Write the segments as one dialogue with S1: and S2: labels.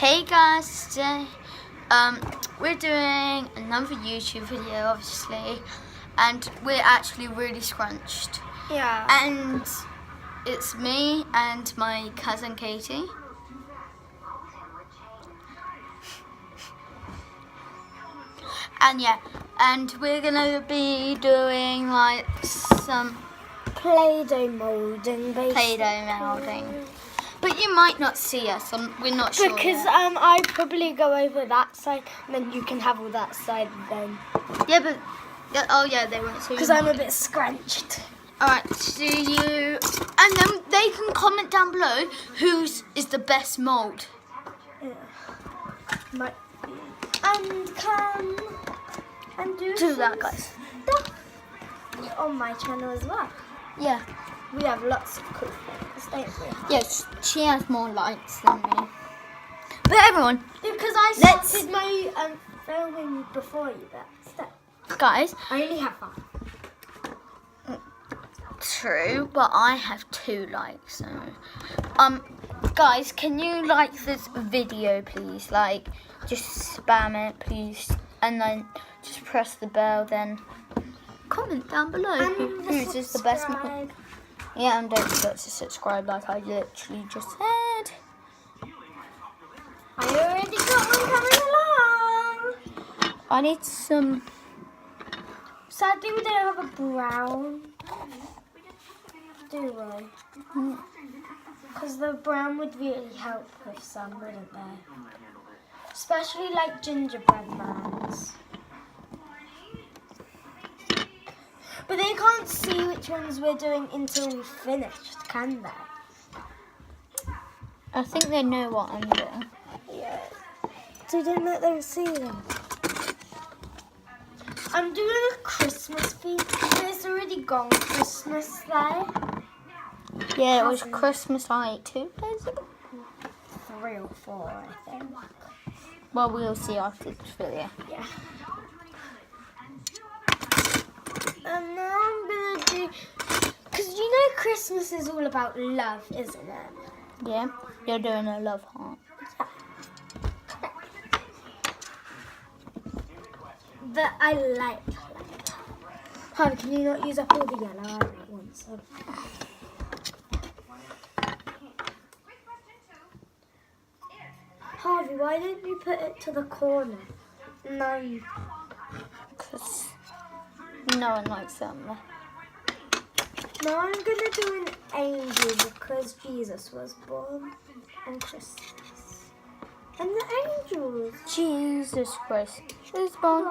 S1: Hey guys, today we're doing another YouTube video, obviously, and we're actually really scrunched.
S2: Yeah.
S1: And it's me and my cousin Katie. And yeah, and we're gonna be doing like some
S2: Play-Doh moulding, basically.
S1: Play-Doh moulding. But you might not see us. We're not sure
S2: Because
S1: yet.
S2: I probably go over that side, and then you can have all that side then.
S1: Yeah, but oh yeah, they won't see you.
S2: Because I'm a bit scrunched.
S1: Alright, see you. And then they can comment down below whose is the best mould.
S2: Yeah. And come and do
S1: that, guys.
S2: Stuff on my channel as well.
S1: Yeah.
S2: We have lots of cool things, don't we?
S1: Yes, she has more likes than me. But everyone,
S2: Because I started my filming before you, but still.
S1: guys.
S2: I only have 5.
S1: True, but I have 2 likes. So. Guys, can you like this video, please? Like, just spam it, please, and then just press the bell. Then comment down below whose is the best mould. Yeah, and don't forget to subscribe, like I literally just said.
S2: I already got one coming along.
S1: I need some.
S2: Sadly, we don't have a brown, do we? Because the brown would really help with some, wouldn't they? Especially like gingerbread mans. But they can't see which ones we're doing until we've finished, can they?
S1: I think they know what I'm doing.
S2: Yeah. So don't let them see them. I'm doing a Christmas theme, but it's already gone Christmas Day.
S1: Yeah, it was Christmas like 2 days ago.
S2: 3 or 4, I think.
S1: Well, we'll see after this video.
S2: Yeah. And now I'm gonna do, because you know Christmas is all about love, isn't it?
S1: Yeah, you're doing a love heart.
S2: That I like. Harvey, can you not use up all the yellow at once? Harvey, why didn't you put it to the corner? No.
S1: Because no one likes them.
S2: Now I'm going to do an angel because Jesus was born on Christmas. And the angels.
S1: Jesus Christ was born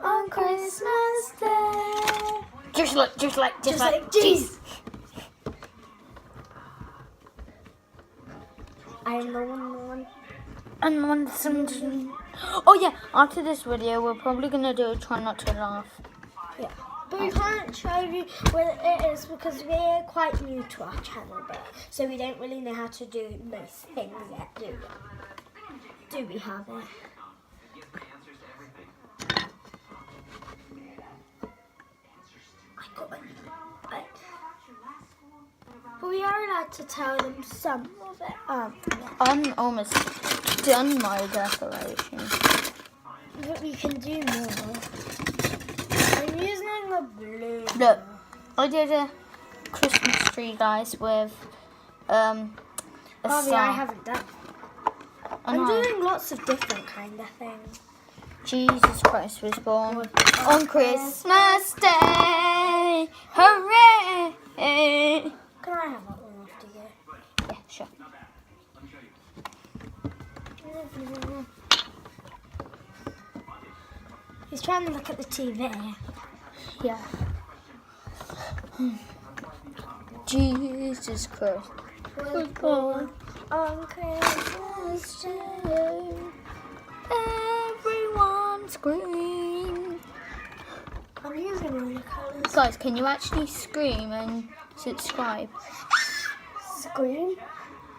S1: on Christmas Day. Just like
S2: Jesus. I'm the one.
S1: And when oh yeah, after this video, we're probably gonna do a try not to laugh.
S2: Yeah. But we can't show you where it is because we're quite new to our channel, so we don't really know how to do most things yet, do we? Do we, Harvey? I got it. But we are allowed to tell them some of it. Yeah.
S1: I'm almost done my decoration.
S2: But we can do more. I'm using a blue.
S1: Look, I did a Christmas tree, guys, with a
S2: Harvey,
S1: star.
S2: I haven't done. I'm doing lots of different kind of things.
S1: Jesus Christ was born on Christmas Day. Hooray!
S2: Can I have that one after you?
S1: Yeah, sure.
S2: He's trying to look at the TV.
S1: Yeah. Jesus Christ was born
S2: on Christmas Day.
S1: Everyone scream.
S2: I'm using all the colours.
S1: Guys, can you actually scream and subscribe?
S2: Scream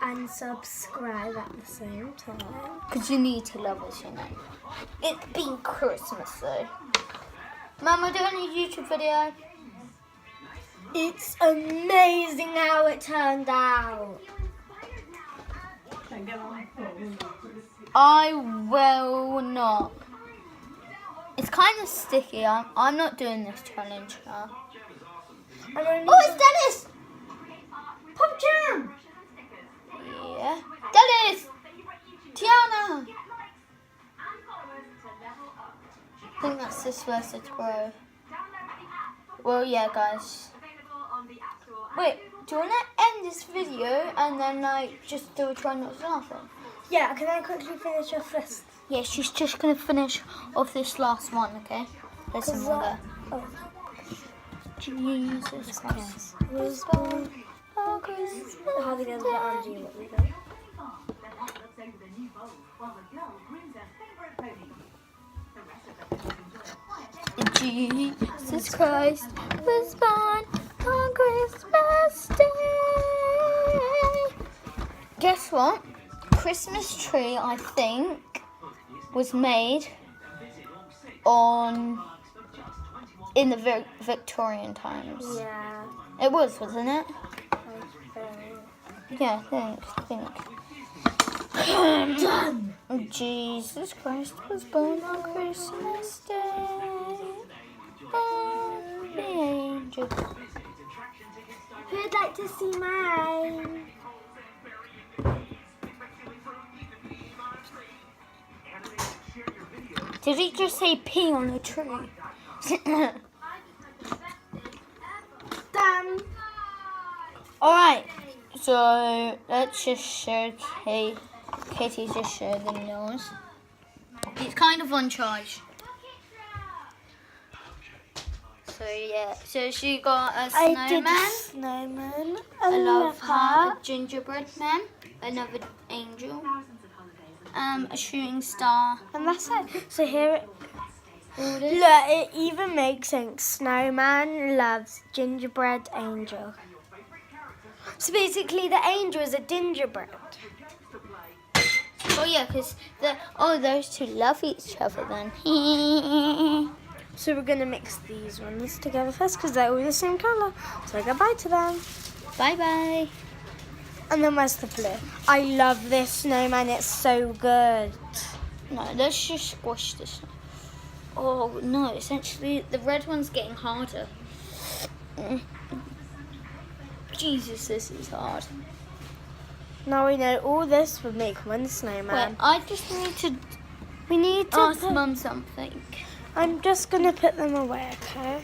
S2: and subscribe at the same time.
S1: Because you need to love us, you know. It's been Christmas though. Mum, we're doing a YouTube video.
S2: It's amazing how it turned out.
S1: I will not. It's kind of sticky. I'm not doing this challenge now. Oh, it's Dennis! Pop Jam! Yeah. Dennis! Tiana! I think that's this versus Pro. Well, yeah, guys. Wait, do you want to end this video and then, like, just do a try not to laugh then?
S2: Yeah, can I quickly finish off this?
S1: Yeah, she's just going to finish off this last one, okay? There's some more there.
S2: Oh.
S1: Jesus Christ.
S2: Was born on Christmas. How do you get that on you? What we got?
S1: Jesus Christ was born on Christmas Day. Guess what? Christmas tree, I think, was made in the Victorian times.
S2: Yeah.
S1: It was, wasn't it?
S2: I
S1: Yeah, I think.
S2: Done.
S1: Jesus Christ was born on Christmas Day. And the angel.
S2: Who'd like to see mine?
S1: Did he just say pee on a tree?
S2: Done.
S1: Alright, so let's just show Katie just showed the nose. It's kind of on charge. So yeah, so she got a snowman,
S2: I did a snowman,
S1: a love heart,
S2: heart.
S1: a gingerbread man, another angel, a shooting star.
S2: And that's it. So here it,
S1: All this.
S2: look, it even makes sense. Snowman loves gingerbread angel. So basically the angel is a gingerbread.
S1: Oh yeah, because those two love each other then.
S2: So we're going to mix these ones together first because they're all the same colour. So goodbye to them.
S1: Bye bye.
S2: And then where's the blue? I love this snowman. It's so good.
S1: No, let's just squash this. Oh no, essentially the red one's getting harder. Jesus, this is hard.
S2: Now we know all this would make one snowman.
S1: Wait, I just need to
S2: We need to
S1: ask
S2: put-
S1: Mum something.
S2: I'm just going to put them away, okay?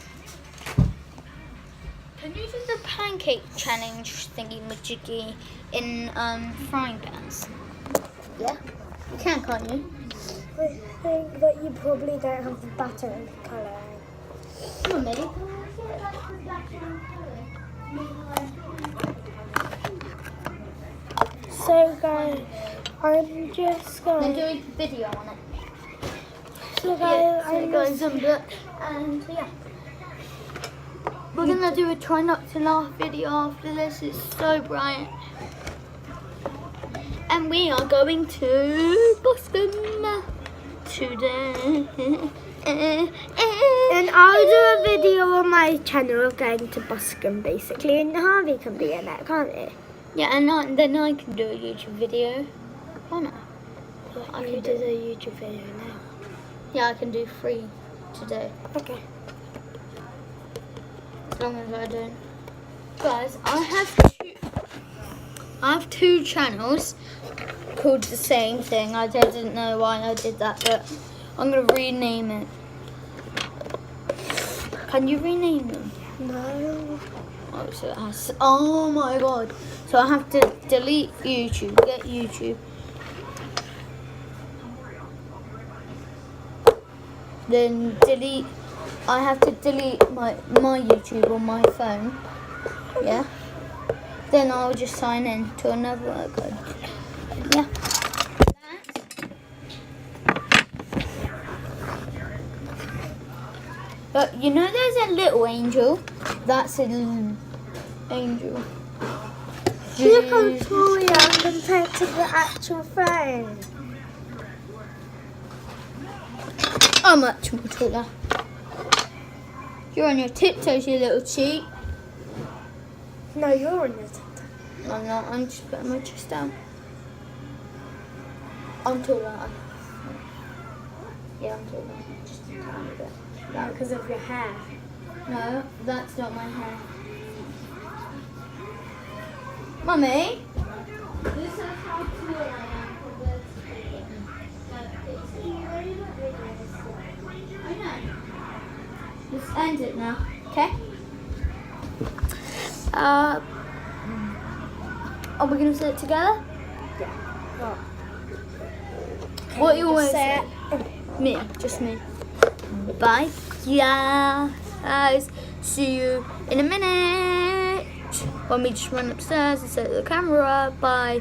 S1: Can you do the pancake challenge thingy majiggy in frying pans? Yeah, you can't you?
S2: I think that you probably don't have the batter and the colour.
S1: Come on, Millie.
S2: So guys, I'm just
S1: Then
S2: going
S1: do a video on it.
S2: So
S1: Yeah,
S2: guys,
S1: so it goes on book, and yeah. We're gonna do a try not to laugh video after this. It's so bright. And we are going to Boston today.
S2: and I'll do a video on my channel of going to Boscombe basically, and Harvey can be in it, can't he?
S1: Yeah, and then I can do a YouTube video. Why not? I
S2: You
S1: can
S2: did
S1: do.
S2: a YouTube video now.
S1: Yeah, I can do 3 today.
S2: Okay.
S1: As long as I don't. Guys, I have 2 channels called the same thing. I didn't know why I did that, but I'm gonna rename it. Can you rename them?
S2: No.
S1: Oh, so it has. Oh my god! So I have to delete YouTube. Get YouTube. Then delete. I have to delete my YouTube on my phone. Yeah. Then I'll just sign in to another account. Yeah. But you know, there's a little angel. That's an angel.
S2: Look how tall you are compared to the actual phone.
S1: I'm much more taller. You're on your tiptoes, you little cheat.
S2: No, you're on your TikTok.
S1: I'm not. I'm just putting my chest down. I'm taller. Yeah, I'm taller. Just a tiny bit.
S2: No, because of your hair.
S1: No, that's not my hair. Mummy? This is how tall I am for this. I know. Let's end it now, okay? Are we going to say it together?
S2: Yeah.
S1: What you always
S2: say
S1: say? Me, just me. Bye, guys. See you in a minute. Let me just run upstairs and set the camera. Bye.